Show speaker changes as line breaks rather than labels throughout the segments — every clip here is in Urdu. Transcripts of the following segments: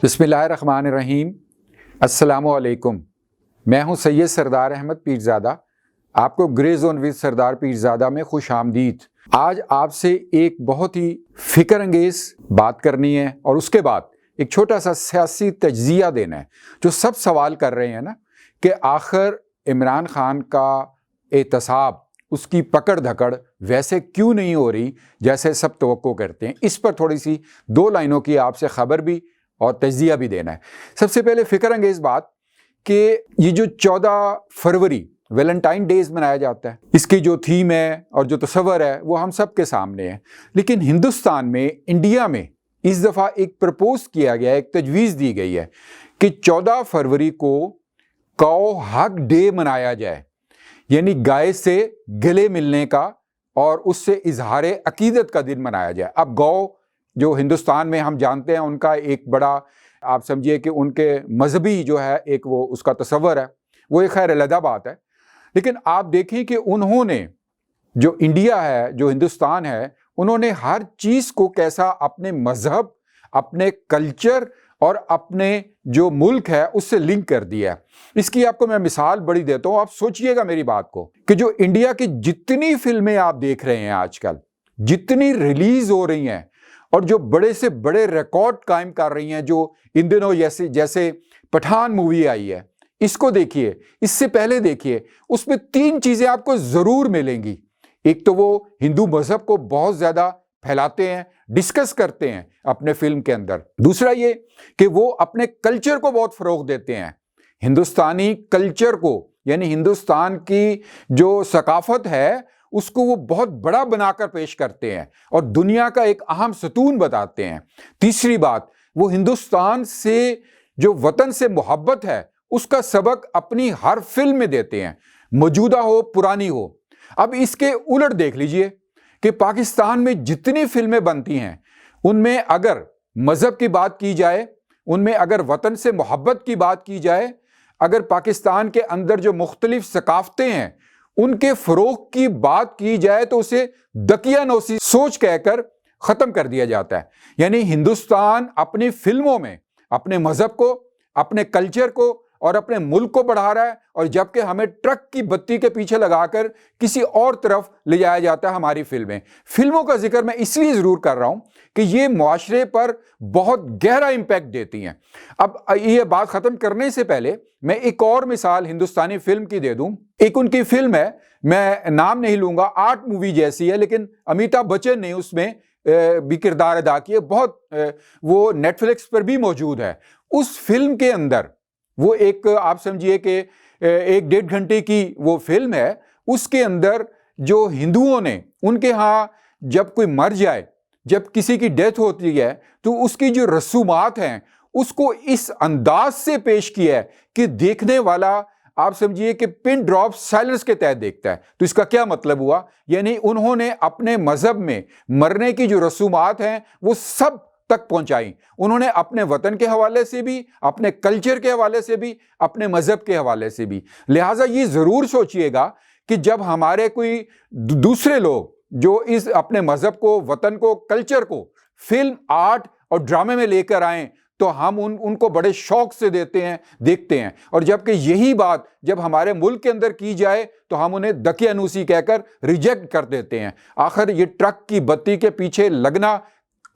بسم اللہ الرحمن الرحیم۔ السلام علیکم۔ میں ہوں سید سردار احمد پیرزادہ۔ آپ کو گرے زون ود سردار پیرزادہ میں خوش آمدید۔ آج آپ سے ایک بہت ہی فکر انگیز بات کرنی ہے اور اس کے بعد ایک چھوٹا سا سیاسی تجزیہ دینا ہے۔ جو سب سوال کر رہے ہیں نا کہ آخر عمران خان کا احتساب، اس کی پکڑ دھکڑ ویسے کیوں نہیں ہو رہی جیسے سب توقع کرتے ہیں، اس پر تھوڑی سی دو لائنوں کی آپ سے خبر بھی اور تجزیہ بھی دینا ہے۔ سب سے پہلے فکر انگیز بات کہ یہ جو 14 فروری ویلنٹائن ڈیز منایا جاتا ہے، اس کی جو تھیم ہے اور جو تصور ہے وہ ہم سب کے سامنے ہے، لیکن ہندوستان میں، انڈیا میں اس دفعہ ایک پرپوز کیا گیا ہے، ایک تجویز دی گئی ہے کہ 14 فروری کو کاؤ ہگ ڈے منایا جائے، یعنی گائے سے گلے ملنے کا اور اس سے اظہار عقیدت کا دن منایا جائے۔ اب گو جو ہندوستان میں ہم جانتے ہیں ان کا ایک بڑا، آپ سمجھیے کہ ان کے مذہبی جو ہے ایک وہ اس کا تصور ہے، وہ ایک خیر علیحدہ بات ہے، لیکن آپ دیکھیں کہ انہوں نے جو انڈیا ہے، جو ہندوستان ہے، انہوں نے ہر چیز کو کیسا اپنے مذہب، اپنے کلچر اور اپنے جو ملک ہے اس سے لنک کر دیا ہے۔ اس کی آپ کو میں مثال بڑی دیتا ہوں، آپ سوچئے گا میری بات کو، کہ جو انڈیا کی جتنی فلمیں آپ دیکھ رہے ہیں آج کل، جتنی ریلیز ہو رہی ہیں اور جو بڑے سے بڑے ریکارڈ قائم کر رہی ہیں، جو ان دنوں جیسے پٹھان مووی آئی ہے، اس کو دیکھیے، اس سے پہلے دیکھیے، اس میں 3 چیزیں آپ کو ضرور ملیں گی۔ ایک تو وہ ہندو مذہب کو بہت زیادہ پھیلاتے ہیں، ڈسکس کرتے ہیں اپنے فلم کے اندر۔ دوسرا یہ کہ وہ اپنے کلچر کو بہت فروغ دیتے ہیں، ہندوستانی کلچر کو، یعنی ہندوستان کی جو ثقافت ہے اس کو وہ بہت بڑا بنا کر پیش کرتے ہیں اور دنیا کا ایک اہم ستون بتاتے ہیں۔ تیسری بات، وہ ہندوستان سے جو وطن سے محبت ہے اس کا سبق اپنی ہر فلم میں دیتے ہیں، موجودہ ہو پرانی ہو۔ اب اس کے الٹ دیکھ لیجئے کہ پاکستان میں جتنی فلمیں بنتی ہیں ان میں اگر مذہب کی بات کی جائے، ان میں اگر وطن سے محبت کی بات کی جائے، اگر پاکستان کے اندر جو مختلف ثقافتیں ہیں ان کے فروغ کی بات کی جائے تو اسے دقیانوسی سوچ کہہ کر ختم کر دیا جاتا ہے۔ یعنی ہندوستان اپنی فلموں میں اپنے مذہب کو، اپنے کلچر کو اور اپنے ملک کو بڑھا رہا ہے، اور جبکہ ہمیں ٹرک کی بتی کے پیچھے لگا کر کسی اور طرف لے جایا جاتا ہے ہماری فلمیں۔ فلموں کا ذکر میں اس لیے ضرور کر رہا ہوں کہ یہ معاشرے پر بہت گہرا امپیکٹ دیتی ہیں۔ اب یہ بات ختم کرنے سے پہلے میں ایک اور مثال ہندوستانی فلم کی دے دوں۔ ایک ان کی فلم ہے، میں نام نہیں لوں گا، آرٹ مووی جیسی ہے، لیکن امیتابھ بچن نے اس میں بھی کردار ادا کیا، بہت وہ نیٹ فلکس پر بھی موجود ہے۔ اس فلم کے اندر وہ ایک، آپ سمجھیے کہ 1.5 گھنٹے کی وہ فلم ہے، اس کے اندر جو ہندوؤں نے، ان کے ہاں جب کوئی مر جائے، جب کسی کی ڈیتھ ہوتی ہے تو اس کی جو رسومات ہیں اس کو اس انداز سے پیش کیا ہے کہ دیکھنے والا، آپ سمجھیے کہ پن ڈراپ سائلنس کے تحت دیکھتا ہے۔ تو اس کا کیا مطلب ہوا؟ یعنی انہوں نے اپنے مذہب میں مرنے کی جو رسومات ہیں وہ سب تک پہنچائی، انہوں نے اپنے وطن کے حوالے سے بھی، اپنے کلچر کے حوالے سے بھی، اپنے مذہب کے حوالے سے بھی۔ لہٰذا یہ ضرور سوچئے گا کہ جب ہمارے کوئی دوسرے لوگ جو اس اپنے مذہب کو، وطن کو، کلچر کو فلم، آرٹ اور ڈرامے میں لے کر آئیں تو ہم ان کو بڑے شوق سے دیکھتے ہیں، اور جبکہ یہی بات جب ہمارے ملک کے اندر کی جائے تو ہم انہیں دقیانوسی کہہ کر ریجیکٹ کر دیتے ہیں۔ آخر یہ ٹرک کی بتی کے پیچھے لگنا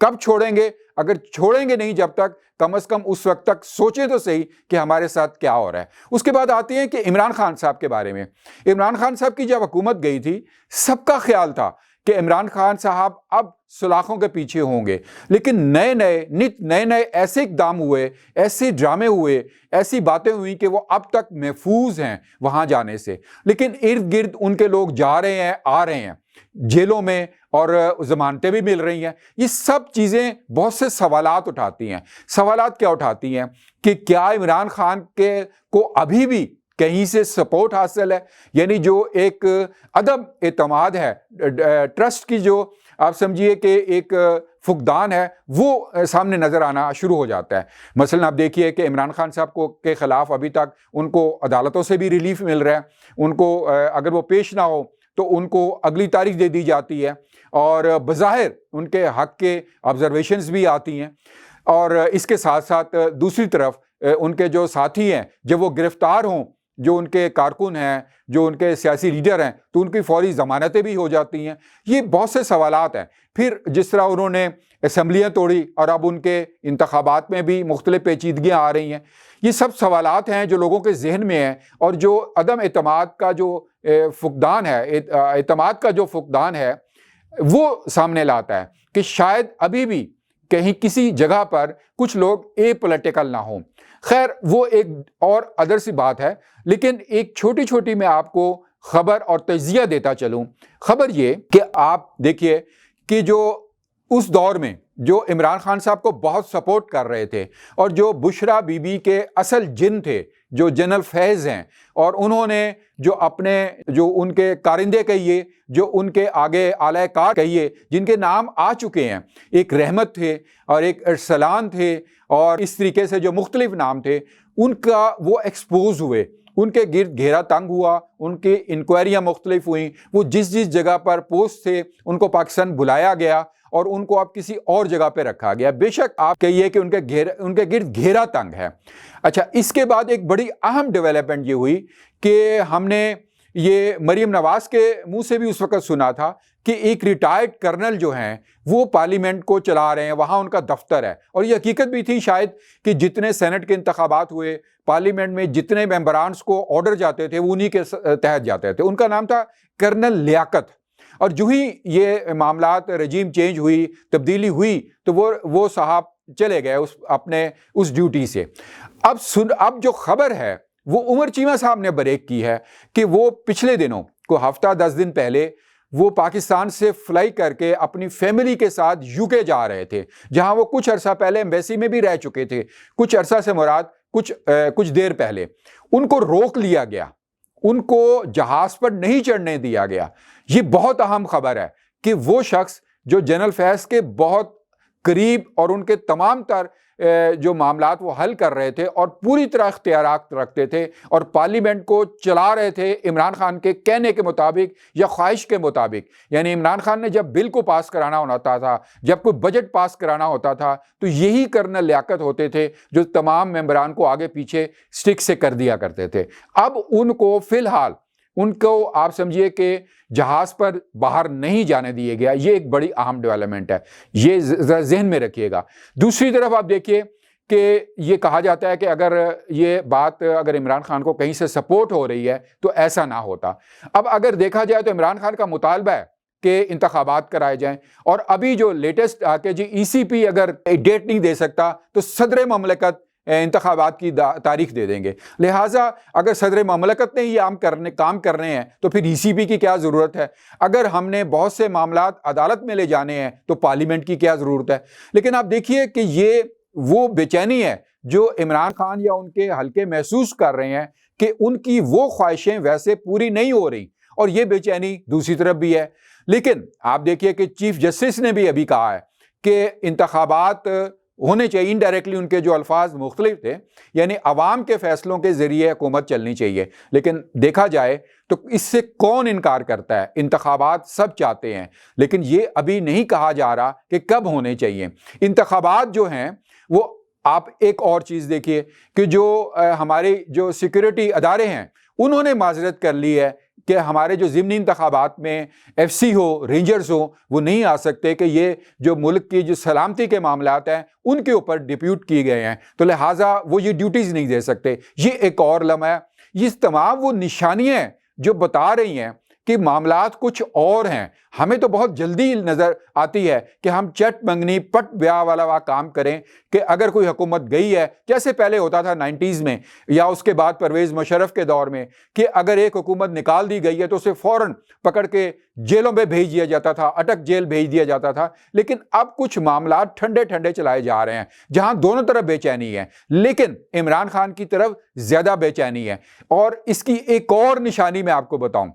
کب چھوڑیں گے؟ اگر چھوڑیں گے نہیں جب تک، کم از کم اس وقت تک سوچیں تو صحیح کہ ہمارے ساتھ کیا ہو رہا ہے۔ اس کے بعد آتے ہیں کہ عمران خان صاحب کے بارے میں۔ عمران خان صاحب کی جب حکومت گئی تھی، سب کا خیال تھا کہ عمران خان صاحب اب سلاخوں کے پیچھے ہوں گے، لیکن نئے ایسے اقدام ہوئے، ایسے ڈرامے ہوئے، ایسی باتیں ہوئی کہ وہ اب تک محفوظ ہیں وہاں جانے سے، لیکن ارد گرد ان کے لوگ جا رہے ہیں، آ رہے ہیں جیلوں میں، اور ضمانتیں بھی مل رہی ہیں۔ یہ سب چیزیں بہت سے سوالات اٹھاتی ہیں۔ سوالات کیا اٹھاتی ہیں کہ کیا عمران خان کو ابھی بھی کہیں سے سپورٹ حاصل ہے؟ یعنی جو ایک عدم اعتماد ہے، ٹرسٹ کی جو آپ سمجھیے کہ ایک فقدان ہے، وہ سامنے نظر آنا شروع ہو جاتا ہے۔ مثلا آپ دیکھیے کہ عمران خان صاحب کے خلاف ابھی تک ان کو عدالتوں سے بھی ریلیف مل رہا ہے، ان کو اگر وہ پیش نہ ہو تو ان کو اگلی تاریخ دے دی جاتی ہے، اور بظاہر ان کے حق کے آبزرویشنز بھی آتی ہیں۔ اور اس کے ساتھ ساتھ دوسری طرف ان کے جو ساتھی ہیں جب وہ گرفتار ہوں، جو ان کے کارکن ہیں، جو ان کے سیاسی لیڈر ہیں، تو ان کی فوری ضمانتیں بھی ہو جاتی ہیں۔ یہ بہت سے سوالات ہیں۔ پھر جس طرح انہوں نے اسمبلیاں توڑی اور اب ان کے انتخابات میں بھی مختلف پیچیدگیاں آ رہی ہیں، یہ سب سوالات ہیں جو لوگوں کے ذہن میں ہیں، اور جو عدم اعتماد کا جو فقدان ہے، اعتماد کا جو فقدان ہے وہ سامنے لاتا ہے کہ شاید ابھی بھی کہیں کسی جگہ پر کچھ لوگ اے پولیٹیکل نہ ہوں۔ خیر وہ ایک اور ادر سی بات ہے، لیکن ایک چھوٹی چھوٹی میں آپ کو خبر اور تجزیہ دیتا چلوں۔ خبر یہ کہ آپ دیکھیے کہ جو اس دور میں جو عمران خان صاحب کو بہت سپورٹ کر رہے تھے اور جو بشرا بی بی کے اصل جن تھے، جو جنرل فیض ہیں، اور انہوں نے جو ان کے کارندے کہیے، جو ان کے آگے اعلی کار کہیے، جن کے نام آ چکے ہیں، ایک رحمت تھے اور ایک ارسلان تھے اور اس طریقے سے جو مختلف نام تھے، ان کا وہ ایکسپوز ہوئے، ان کے گرد گھیرا تنگ ہوا، ان کی انکوائریاں مختلف ہوئیں، وہ جس جگہ پر پوسٹ تھے ان کو پاکستان بلایا گیا اور ان کو اب کسی اور جگہ پہ رکھا گیا۔ بے شک آپ کہیے کہ ان کے گرد گھیرا تنگ ہے۔ اچھا، اس کے بعد ایک بڑی اہم ڈیولپمنٹ یہ ہوئی کہ ہم نے یہ مریم نواز کے منہ سے بھی اس وقت سنا تھا کہ ایک ریٹائرڈ کرنل جو ہیں وہ پارلیمنٹ کو چلا رہے ہیں، وہاں ان کا دفتر ہے، اور یہ حقیقت بھی تھی شاید کہ جتنے سینٹ کے انتخابات ہوئے، پارلیمنٹ میں جتنے ممبرانس کو آرڈر جاتے تھے وہ انہی کے تحت جاتے تھے۔ ان کا نام تھا کرنل لیاقت۔ اور جو ہی یہ معاملات رجیم چینج ہوئی، تبدیلی ہوئی، تو وہ صاحب چلے گئے اپنے اس ڈیوٹی سے۔ اب جو خبر ہے وہ عمر چیمہ صاحب نے بریک کی ہے کہ وہ پچھلے دنوں کو ہفتہ 10 دن پہلے وہ پاکستان سے فلائی کر کے اپنی فیملی کے ساتھ یو کے جا رہے تھے، جہاں وہ کچھ عرصہ پہلے ایمبیسی میں بھی رہ چکے تھے۔ کچھ عرصہ سے مراد کچھ دیر پہلے ان کو روک لیا گیا، ان کو جہاز پر نہیں چڑھنے دیا گیا۔ یہ بہت اہم خبر ہے کہ وہ شخص جو جنرل فیض کے بہت قریب اور ان کے تمام تر جو معاملات وہ حل کر رہے تھے اور پوری طرح اختیارات رکھتے تھے اور پارلیمنٹ کو چلا رہے تھے عمران خان کے کہنے کے مطابق یا خواہش کے مطابق، یعنی عمران خان نے جب بل کو پاس کرانا ہوتا تھا، جب کوئی بجٹ پاس کرانا ہوتا تھا، تو یہی کرنل لیاقت ہوتے تھے جو تمام ممبران کو آگے پیچھے سٹک سے کر دیا کرتے تھے۔ اب ان کو فی الحال آپ سمجھیے کہ جہاز پر باہر نہیں جانے دیے گیا۔ یہ ایک بڑی اہم ڈیولپمنٹ ہے، یہ ذہن میں رکھیے گا۔ دوسری طرف آپ دیکھیے کہ یہ کہا جاتا ہے کہ اگر عمران خان کو کہیں سے سپورٹ ہو رہی ہے تو ایسا نہ ہوتا۔ اب اگر دیکھا جائے تو عمران خان کا مطالبہ ہے کہ انتخابات کرائے جائیں، اور ابھی جو لیٹسٹ کہ جی ای سی پی اگر ڈیٹ نہیں دے سکتا تو صدر مملکت انتخابات کی تاریخ دے دیں گے۔ لہٰذا اگر صدر مملکت نے یہ کام کرنے ہیں تو پھر ای سی پی کی کیا ضرورت ہے؟ اگر ہم نے بہت سے معاملات عدالت میں لے جانے ہیں تو پارلیمنٹ کی کیا ضرورت ہے؟ لیکن آپ دیکھیے کہ یہ وہ بے چینی ہے جو عمران خان یا ان کے حلقے محسوس کر رہے ہیں کہ ان کی وہ خواہشیں ویسے پوری نہیں ہو رہی، اور یہ بے چینی دوسری طرف بھی ہے۔ لیکن آپ دیکھیے کہ چیف جسٹس نے بھی ابھی کہا ہے کہ انتخابات ہونے چاہیے، انڈائریکٹلی ان کے جو الفاظ مختلف تھے، یعنی عوام کے فیصلوں کے ذریعے حکومت چلنی چاہیے۔ لیکن دیکھا جائے تو اس سے کون انکار کرتا ہے؟ انتخابات سب چاہتے ہیں، لیکن یہ ابھی نہیں کہا جا رہا کہ کب ہونے چاہیے۔ انتخابات جو ہیں وہ آپ ایک اور چیز دیکھیے کہ جو ہمارے جو سیکورٹی ادارے ہیں انہوں نے معذرت کر لی ہے کہ ہمارے جو ضمنی انتخابات میں ایف سی ہو، رینجرز ہو، وہ نہیں آ سکتے، کہ یہ جو ملک کی جو سلامتی کے معاملات ہیں ان کے اوپر ڈپیوٹ کیے گئے ہیں، تو لہٰذا وہ یہ ڈیوٹیز نہیں دے سکتے۔ یہ ایک اور لمحہ ہے۔ یہ تمام وہ نشانیاں جو بتا رہی ہیں کہ معاملات کچھ اور ہیں۔ ہمیں تو بہت جلدی نظر آتی ہے کہ ہم چٹ منگنی پٹ بیاہ والا کام کریں، کہ اگر کوئی حکومت گئی ہے، جیسے پہلے ہوتا تھا 90s میں یا اس کے بعد پرویز مشرف کے دور میں، کہ اگر ایک حکومت نکال دی گئی ہے تو اسے فوراً پکڑ کے جیلوں میں بھیج دیا جاتا تھا، اٹک جیل بھیج دیا جاتا تھا۔ لیکن اب کچھ معاملات ٹھنڈے ٹھنڈے چلائے جا رہے ہیں، جہاں دونوں طرف بے چینی ہے، لیکن عمران خان کی طرف زیادہ بے چینی ہے۔ اور اس کی ایک اور نشانی میں آپ کو بتاؤں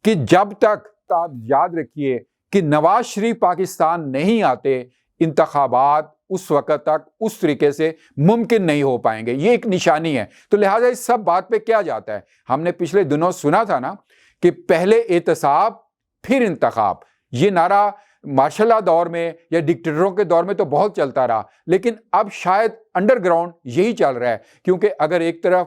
کہ جب تک آپ یاد رکھیے کہ نواز شریف پاکستان نہیں آتے، انتخابات اس وقت تک اس طریقے سے ممکن نہیں ہو پائیں گے۔ یہ ایک نشانی ہے۔ تو لہٰذا اس سب بات پہ کیا جاتا ہے؟ ہم نے پچھلے دنوں سنا تھا نا کہ پہلے احتساب پھر انتخاب، یہ نعرہ مارشل لا دور میں یا ڈکٹیٹروں کے دور میں تو بہت چلتا رہا، لیکن اب شاید انڈر گراؤنڈ یہی چل رہا ہے، کیونکہ اگر ایک طرف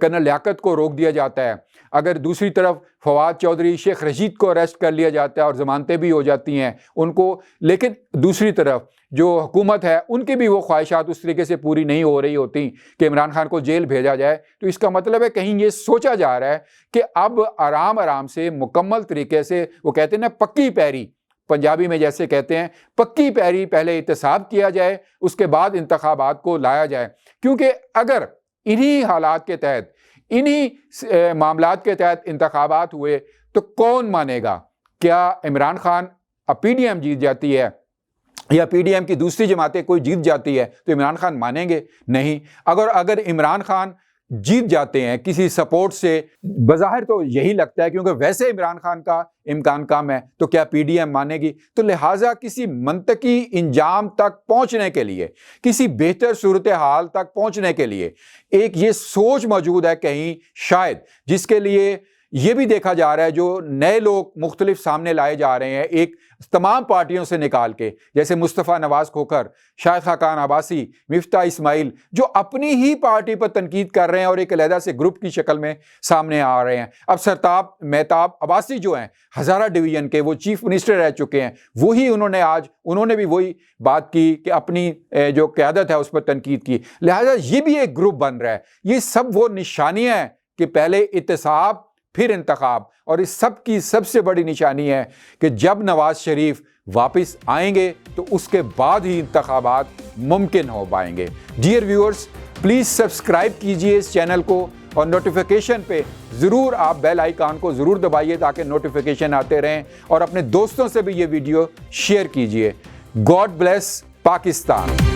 کرنل لیاقت کو روک دیا جاتا ہے، اگر دوسری طرف فواد چودھری، شیخ رشید کو اریسٹ کر لیا جاتا ہے اور ضمانتیں بھی ہو جاتی ہیں ان کو، لیکن دوسری طرف جو حکومت ہے ان کی بھی وہ خواہشات اس طریقے سے پوری نہیں ہو رہی ہوتی کہ عمران خان کو جیل بھیجا جائے، تو اس کا مطلب ہے کہیں یہ سوچا جا رہا ہے کہ اب آرام آرام سے مکمل طریقے سے، وہ کہتے ہیں نا پکی پیری، پنجابی میں جیسے کہتے ہیں پکی پیری، پہلے احتساب کیا جائے اس کے بعد انتخابات کو لایا جائے، کیونکہ اگر انہی حالات کے تحت، انہی معاملات کے تحت انتخابات ہوئے تو کون مانے گا؟ کیا عمران خان اب پی ڈی ایم جیت جاتی ہے یا پی ڈی ایم کی دوسری جماعتیں کوئی جیت جاتی ہے تو عمران خان مانیں گے؟ نہیں۔ اگر عمران خان جیت جاتے ہیں کسی سپورٹ سے، بظاہر تو یہی لگتا ہے کیونکہ ویسے عمران خان کا امکان کم ہے، تو کیا پی ڈی ایم مانے گی؟ تو لہٰذا کسی منطقی انجام تک پہنچنے کے لیے، کسی بہتر صورتحال تک پہنچنے کے لیے ایک یہ سوچ موجود ہے کہیں شاید، جس کے لیے یہ بھی دیکھا جا رہا ہے جو نئے لوگ مختلف سامنے لائے جا رہے ہیں ایک تمام پارٹیوں سے نکال کے، جیسے مصطفیٰ نواز کھوکھر، شاہد خاقان عباسی، مفتاح اسماعیل، جو اپنی ہی پارٹی پر تنقید کر رہے ہیں اور ایک علیحدہ سے گروپ کی شکل میں سامنے آ رہے ہیں۔ اب سرتاب مہتاب عباسی جو ہیں ہزارہ ڈویژن کے، وہ چیف منسٹر رہ چکے ہیں، وہی انہوں نے بھی وہی بات کی کہ اپنی جو قیادت ہے اس پر تنقید کی، لہٰذا یہ بھی ایک گروپ بن رہا ہے۔ یہ سب وہ نشانیاں ہیں کہ پہلے احتساب پھر انتخاب، اور اس سب کی سب سے بڑی نشانی ہے کہ جب نواز شریف واپس آئیں گے تو اس کے بعد ہی انتخابات ممکن ہو پائیں گے۔ ڈیئر ویورز، پلیز سبسکرائب کیجئے اس چینل کو، اور نوٹیفیکیشن پہ ضرور آپ بیل آئیکن کو ضرور دبائیے تاکہ نوٹیفیکیشن آتے رہیں، اور اپنے دوستوں سے بھی یہ ویڈیو شیئر کیجئے۔ God bless Pakistan.